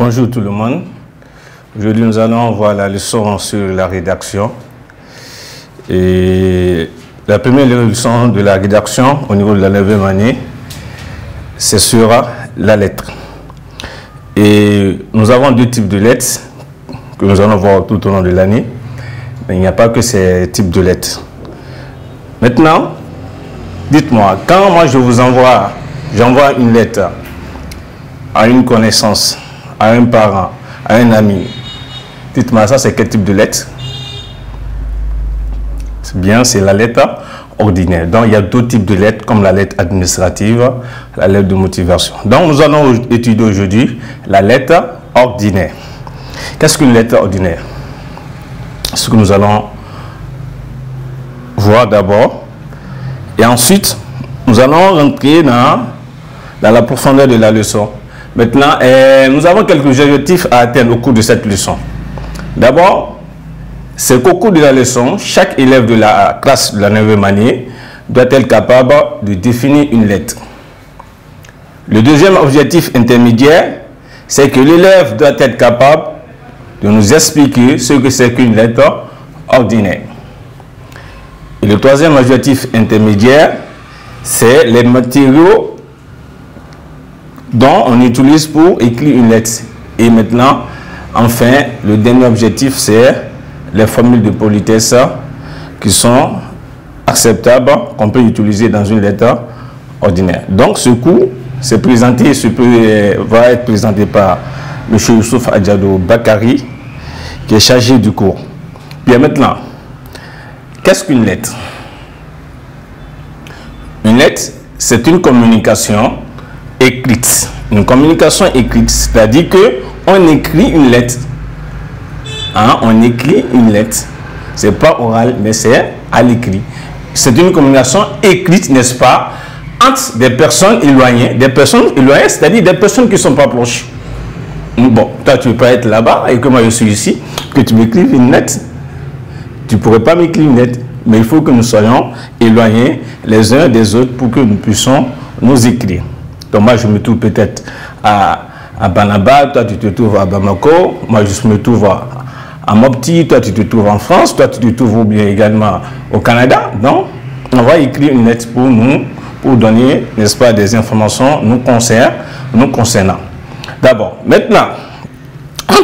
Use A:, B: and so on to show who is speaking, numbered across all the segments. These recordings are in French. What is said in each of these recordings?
A: Bonjour tout le monde. Aujourd'hui, nous allons voir la leçon sur la rédaction. Et la première leçon de la rédaction au niveau de la 9e année, c'est sur la lettre. Et nous avons deux types de lettres que nous allons voir tout au long de l'année. Mais il n'y a pas que ces types de lettres. Maintenant, dites-moi, quand moi j'envoie une lettre à une connaissance, à un parent, à un ami, dites-moi, ça c'est quel type de lettre? C'est bien, c'est la lettre ordinaire. Donc il y a d'autres types de lettres comme la lettre administrative, la lettre de motivation. Donc nous allons étudier aujourd'hui la lettre ordinaire. Qu'est-ce qu'une lettre ordinaire? Ce que nous allons voir d'abord. Et ensuite, nous allons rentrer dans la profondeur de la leçon. Maintenant, nous avons quelques objectifs à atteindre au cours de cette leçon. D'abord, c'est qu'au cours de la leçon, chaque élève de la classe de la 9e année doit être capable de définir une lettre. Le deuxième objectif intermédiaire, c'est que l'élève doit être capable de nous expliquer ce que c'est qu'une lettre ordinaire. Et le troisième objectif intermédiaire, c'est les matériaux dont on utilise pour écrire une lettre. Et maintenant, enfin, le dernier objectif, c'est les formules de politesse qui sont acceptables, qu'on peut utiliser dans une lettre ordinaire. Donc, ce cours, va être présenté par M. Youssouf Adjado Bakari, qui est chargé du cours. Bien maintenant, qu'est-ce qu'une lettre? Une lettre, c'est une communication écrite. Une communication écrite, c'est-à-dire qu'on écrit une lettre. On écrit une lettre. Ce n'est pas oral, mais c'est à l'écrit. C'est une communication écrite, n'est-ce pas, entre des personnes éloignées, c'est-à-dire des personnes qui ne sont pas proches. Bon, toi, tu ne peux pas être là-bas et que moi, je suis ici, que tu m'écrives une lettre. Tu ne pourrais pas m'écrire une lettre, mais il faut que nous soyons éloignés les uns des autres pour que nous puissions nous écrire. Donc moi, je me trouve peut-être à Banaba, toi, tu te trouves à Bamako, moi, je me trouve à Mopti, toi, tu te trouves en France, toi, tu te trouves bien également au Canada. Donc, on va écrire une lettre pour nous, pour donner, n'est-ce pas, des informations nous concernant. D'abord, maintenant,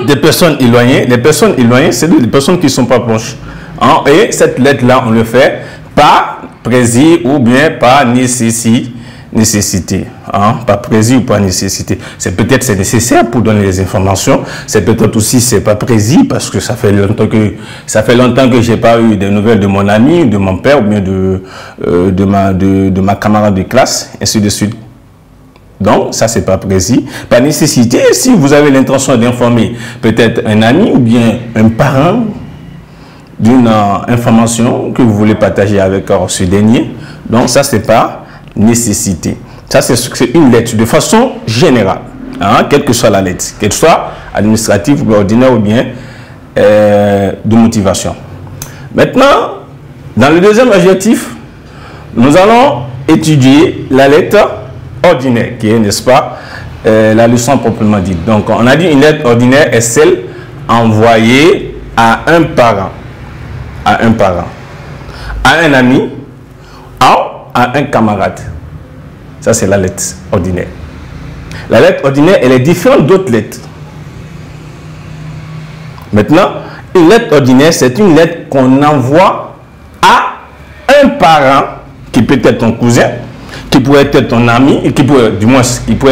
A: des personnes éloignées, les personnes éloignées, c'est des personnes qui ne sont pas proches. Et cette lettre-là, on le fait par plaisir ou bien par nécessité. Par plaisir ou par nécessité. C'est peut-être nécessaire pour donner les informations. C'est peut-être aussi c'est pas plaisir parce que ça fait longtemps que j'ai pas eu des nouvelles de mon ami, de mon père ou bien de ma camarade de classe, ainsi de suite. Donc, ça, c'est pas plaisir. Par nécessité, si vous avez l'intention d'informer peut-être un ami ou bien un parent d'une information que vous voulez partager avec ce dernier, donc ça, c'est pas nécessité. Ça, c'est une lettre de façon générale, quelle que soit la lettre, qu'elle soit administrative ou ordinaire ou bien de motivation. Maintenant, dans le deuxième objectif, nous allons étudier la lettre ordinaire, qui est, n'est-ce pas, la leçon proprement dite. Donc, on a dit une lettre ordinaire est celle envoyée à un parent, à un ami, à un camarade. Ça, c'est la lettre ordinaire. La lettre ordinaire, elle est différente d'autres lettres. Maintenant, une lettre ordinaire, c'est une lettre qu'on envoie à un parent, qui peut être ton cousin, qui pourrait être ton ami, et qui pourrait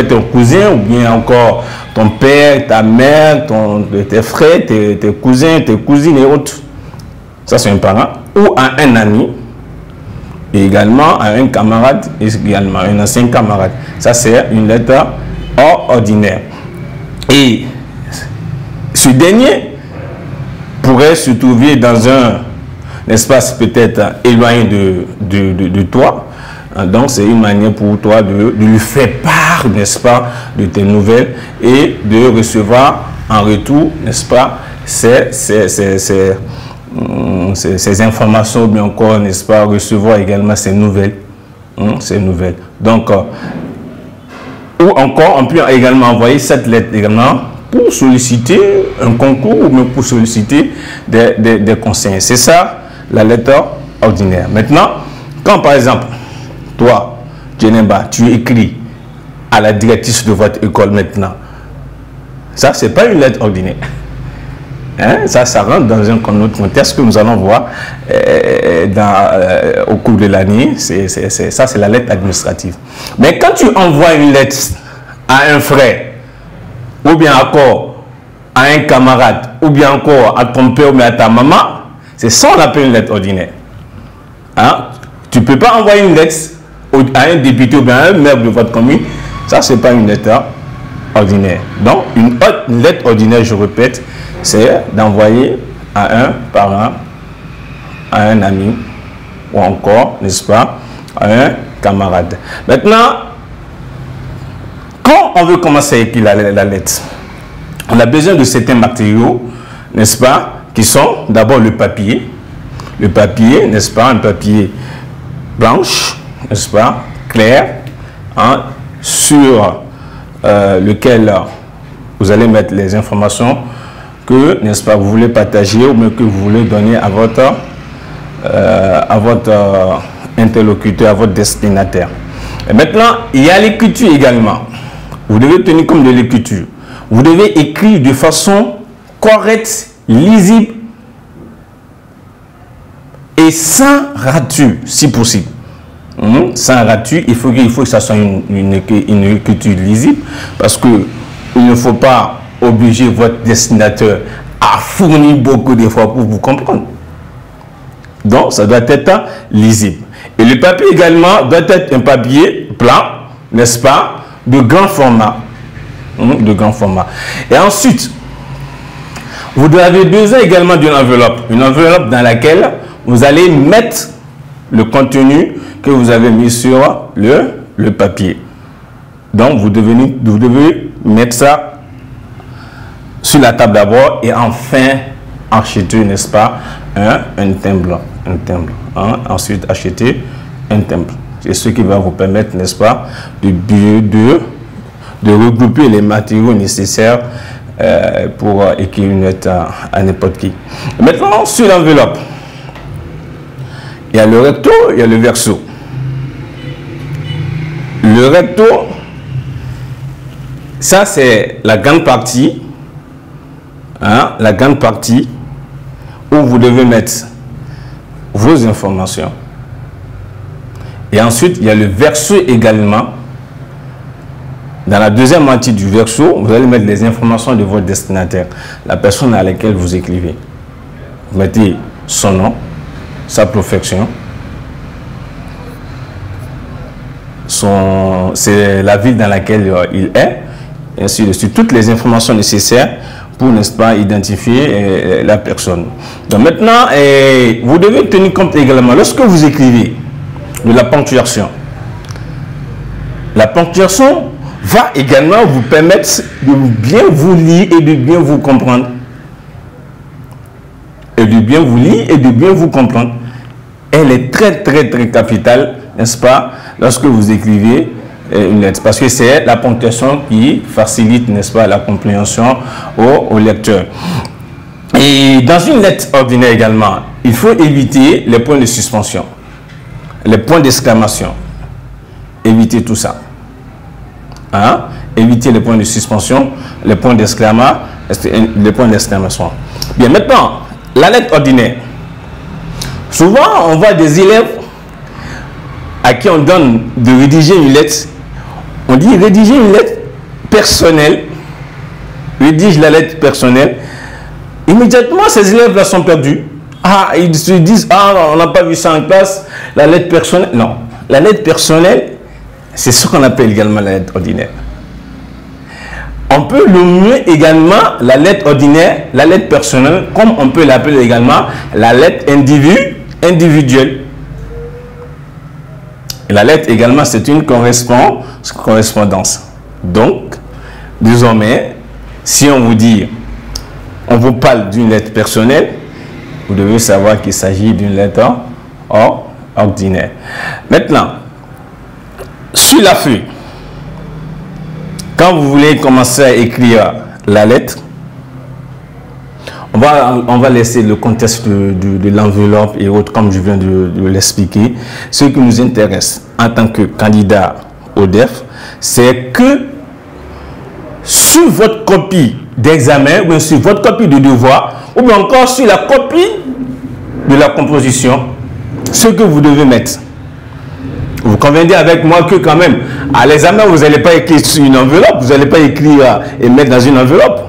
A: être ton cousin, ou bien encore ton père, ta mère, tes frères, tes cousins, tes cousines et autres. Ça, c'est un parent. Ou à un ami, et également à un camarade, et également un ancien camarade. Ça, c'est une lettre ordinaire. Et ce dernier pourrait se trouver dans un espace peut-être éloigné de toi. Donc, c'est une manière pour toi de lui faire part, n'est-ce pas, de tes nouvelles et de recevoir en retour, n'est-ce pas, ces informations, ou bien encore, n'est-ce pas, recevoir également ces nouvelles. Donc, ou encore, on peut également envoyer cette lettre également pour solliciter un concours ou même pour solliciter des conseils. C'est ça la lettre ordinaire. Maintenant, quand par exemple, toi, Djeneba, tu écris à la directrice de votre école maintenant, ça, c'est pas une lettre ordinaire. Hein? Ça rentre dans un autre contexte que nous allons voir au cours de l'année. Ça, c'est la lettre administrative. Mais quand tu envoies une lettre à un frère, ou bien encore à un camarade, ou bien encore à ton père ou bien à ta maman, c'est ça qu'on appelle une lettre ordinaire. Hein? Tu ne peux pas envoyer une lettre à un député ou bien à un maire de votre commune. Ça, ce n'est pas une lettre ordinaire. Donc, une lettre ordinaire, je répète, c'est d'envoyer à un parent, à un ami, ou encore, n'est-ce pas, à un camarade. Maintenant, quand on veut commencer à écrire la lettre, on a besoin de certains matériaux, n'est-ce pas, qui sont d'abord le papier. Le papier, n'est-ce pas, un papier blanche, n'est-ce pas, clair, hein, sur lequel vous allez mettre les informations que, n'est-ce pas, vous voulez partager ou même que vous voulez donner à votre interlocuteur, à votre destinataire. Et maintenant, il y a l'écriture également. Vous devez tenir compte de l'écriture. Vous devez écrire de façon correcte, lisible et sans rature, si possible. Sans rature, il faut que ça soit une écriture lisible, parce que il ne faut pas obliger votre destinataire à fournir beaucoup d'efforts pour vous comprendre. Donc, ça doit être lisible. Et le papier également doit être un papier blanc, n'est-ce pas, de grand format. De grand format. Et ensuite, vous avez besoin également d'une enveloppe. Une enveloppe dans laquelle vous allez mettre le contenu que vous avez mis sur le papier. Donc, vous devez mettre ça sur la table d'abord et enfin acheter, n'est-ce pas, un timbre. Ensuite, acheter un timbre. C'est ce qui va vous permettre, n'est-ce pas, de regrouper les matériaux nécessaires pour écrire une lettre à n'importe qui. Maintenant, sur l'enveloppe, il y a le recto, il y a le verso. Le recto, ça c'est la grande partie, hein, la grande partie où vous devez mettre vos informations. Et ensuite, il y a le verso également. Dans la deuxième moitié du verso, vous allez mettre les informations de votre destinataire, la personne à laquelle vous écrivez. Vous mettez son nom, sa profession, c'est la ville dans laquelle il est, et ainsi de suite. Toutes les informations nécessaires pour, n'est-ce pas, identifier la personne. Donc maintenant, vous devez tenir compte également, lorsque vous écrivez, de la ponctuation. La ponctuation va également vous permettre de bien vous lire et de bien vous comprendre. Et de bien vous lire et de bien vous comprendre. Elle est très capitale, n'est-ce pas, lorsque vous écrivez une lettre. Parce que c'est la ponctuation qui facilite, n'est-ce pas, la compréhension au lecteur. Et dans une lettre ordinaire également, il faut éviter les points de suspension, les points d'exclamation. Évitez tout ça. Hein? Éviter les points de suspension, les points d'exclamation. Bien, maintenant, la lettre ordinaire. Souvent, on voit des élèves à qui on donne de rédiger une lettre. On dit rédiger une lettre personnelle. Rédige la lettre personnelle. Immédiatement, ces élèves-là sont perdus. Ah, ils se disent, ah, on n'a pas vu ça en classe, la lettre personnelle. Non, la lettre personnelle, c'est ce qu'on appelle également la lettre ordinaire. On peut nommer également la lettre ordinaire, la lettre personnelle, comme on peut l'appeler également la lettre individuelle. Et la lettre également, c'est une correspondance. Donc, désormais, si on vous dit, on vous parle d'une lettre personnelle, vous devez savoir qu'il s'agit d'une lettre ordinaire. Maintenant, sur la feuille, quand vous voulez commencer à écrire la lettre. On va laisser le contexte de l'enveloppe et autres, comme je viens de l'expliquer. Ce qui nous intéresse en tant que candidat au DEF, c'est que sur votre copie d'examen, ou bien sur votre copie de devoir, ou bien encore sur la copie de la composition, ce que vous devez mettre. Vous conviendrez avec moi que quand même, à l'examen, vous n'allez pas écrire sur une enveloppe, vous n'allez pas écrire et mettre dans une enveloppe.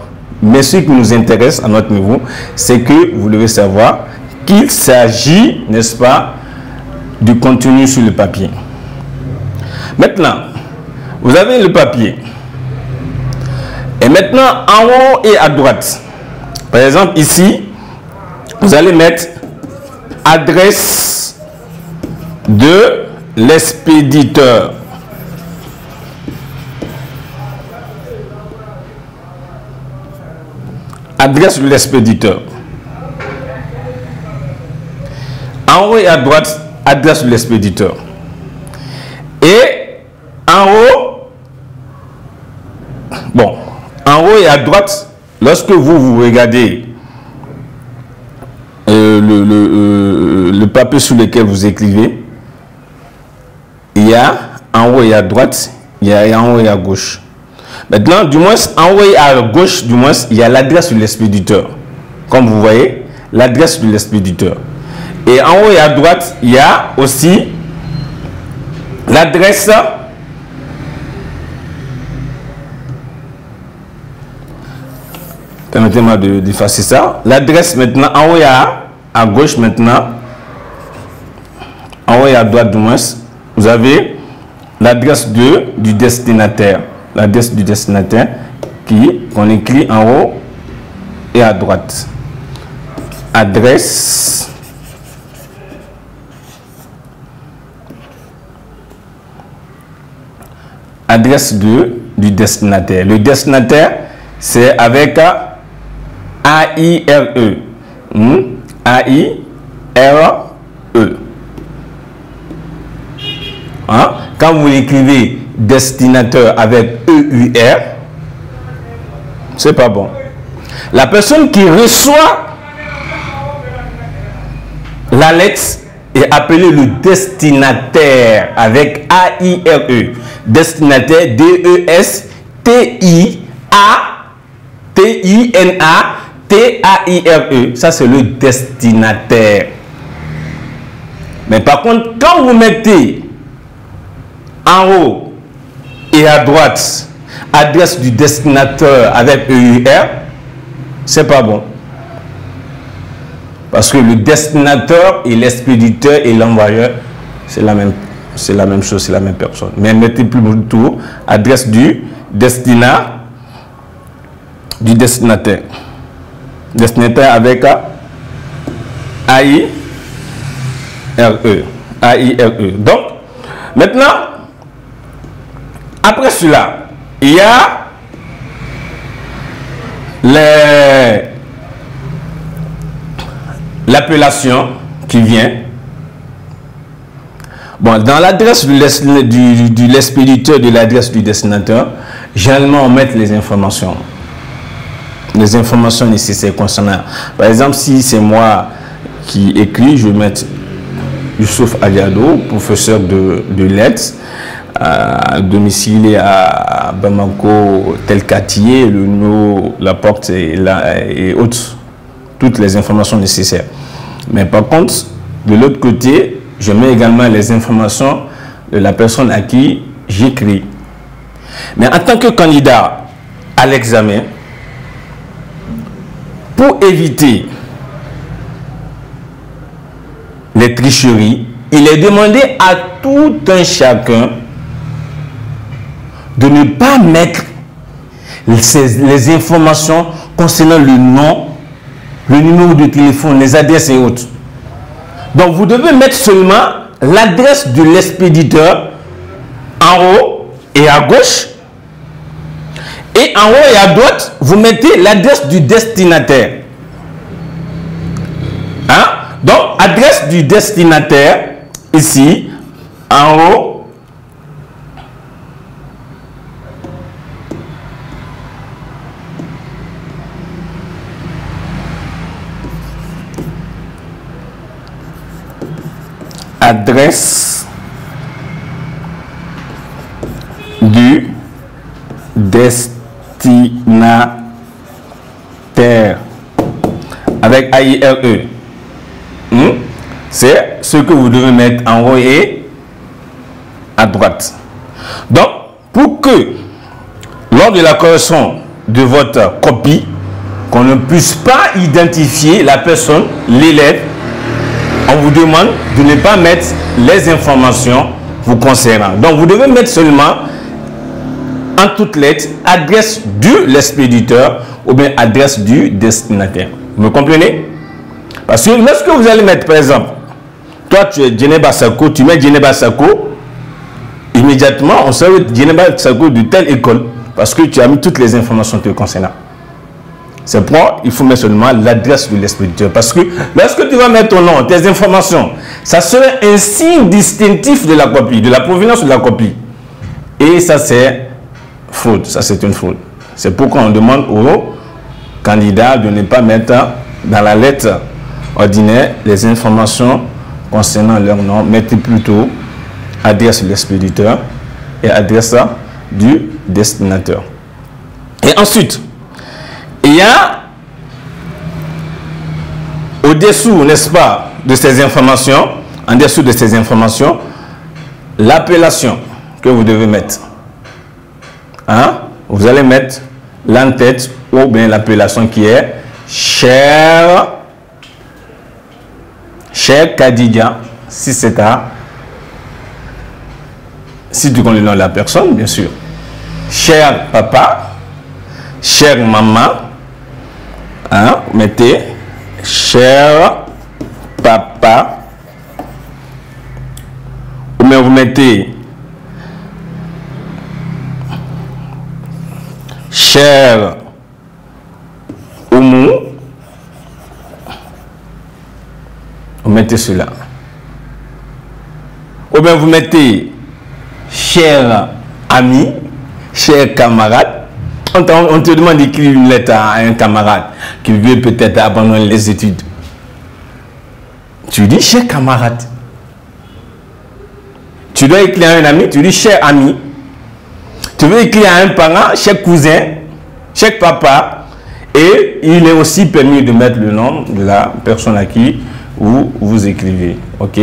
A: Mais ce qui nous intéresse à notre niveau, c'est que vous devez savoir qu'il s'agit, n'est-ce pas, du contenu sur le papier. Maintenant, vous avez le papier. Et maintenant, en haut et à droite, par exemple ici, vous allez mettre adresse de l'expéditeur. Adresse de l'expéditeur. En haut et à droite, adresse de l'expéditeur. Et en haut, bon, en haut et à droite, lorsque vous regardez le papier sur lequel vous écrivez, il y a en haut et à droite, il y a en haut et à gauche. Maintenant, du moins, en haut et à gauche, du moins, il y a l'adresse de l'expéditeur. Comme vous voyez, l'adresse de l'expéditeur. Et en haut et à droite, il y a aussi l'adresse permettez-moi d'effacer ça. L'adresse maintenant, en haut et à gauche maintenant, en haut et à droite du moins, vous avez l'adresse du destinataire. L'adresse du destinataire qu'on écrit en haut et à droite. Adresse du destinataire. Le destinataire, c'est avec A-I-R-E. A-I-R-E. Hein? Quand vous écrivez destinataire avec E-U-R, c'est pas bon. La personne qui reçoit la lettre est appelée le destinataire avec A-I-R-E. Destinataire, D-E-S-T-I-N-A-T-I-N-A-T-A-I-R-E. Ça, c'est le destinataire. Mais par contre, quand vous mettez en haut et à droite adresse du destinataire avec EUR, c'est pas bon. Parce que le destinataire et l'expéditeur et l'envoyeur, c'est la même chose, c'est la même personne. Mais mettez plutôt adresse du destinataire. Destinataire avec A-I-R-E. A-I-R-E. Donc, maintenant, après cela, il y a l'appellation qui vient. Bon, dans l'adresse de l'expéditeur de l'adresse du destinataire, généralement on met les informations nécessaires concernant. Par exemple, si c'est moi qui écris, je vais mettre Youssouf Aliado, professeur de lettres, domicilié à Bamako, tel quartier, le numéro, la porte et autres, toutes les informations nécessaires. Mais par contre, de l'autre côté, je mets également les informations de la personne à qui j'écris. Mais en tant que candidat à l'examen, pour éviter les tricheries, il est demandé à tout un chacun de ne pas mettre les informations concernant le nom, le numéro de téléphone, les adresses et autres. Donc, vous devez mettre seulement l'adresse de l'expéditeur en haut et à gauche. Et en haut et à droite, vous mettez l'adresse du destinataire. Hein? Donc, adresse du destinataire, ici, en haut. adresse du destinataire avec AIRE. C'est ce que vous devez mettre en haut et à droite. Donc, pour que lors de la correction de votre copie, qu'on ne puisse pas identifier la personne, l'élève, on vous demande de ne pas mettre les informations vous concernant. Donc, vous devez mettre seulement en toutes lettres adresse de l'expéditeur ou bien adresse du destinataire. Vous me comprenez? Parce que lorsque vous allez mettre, par exemple, toi tu es Djeneba Sako, tu mets Djeneba Sako, immédiatement on sait Djeneba Sako de telle école parce que tu as mis toutes les informations te concernant. C'est pourquoi il faut mettre seulement l'adresse de l'expéditeur. Parce que lorsque tu vas mettre ton nom, tes informations, ça serait un signe distinctif de la copie, de la provenance de la copie. Et ça c'est fraude, ça c'est une fraude. C'est pourquoi on demande aux candidats de ne pas mettre dans la lettre ordinaire les informations concernant leur nom. Mettez plutôt adresse de l'expéditeur et adresse du destinataire. Et ensuite, il y a au-dessous, n'est-ce pas, de ces informations, en dessous de ces informations, l'appellation que vous devez mettre. Vous allez mettre l'entête ou bien l'appellation qui est cher Khadija, si c'est si tu connais le nom de la personne, bien sûr. Cher papa, cher maman, vous mettez cher papa, ou bien vous mettez cher Oumou, vous mettez cela. Ou bien vous mettez cher ami, cher camarade. On te demande d'écrire une lettre à un camarade qui veut peut-être abandonner les études. Tu dis cher camarade. Tu dois écrire à un ami, tu dis cher ami. Tu veux écrire à un parent, cher cousin, cher papa. Et il est aussi permis de mettre le nom de la personne à qui vous écrivez. Ok?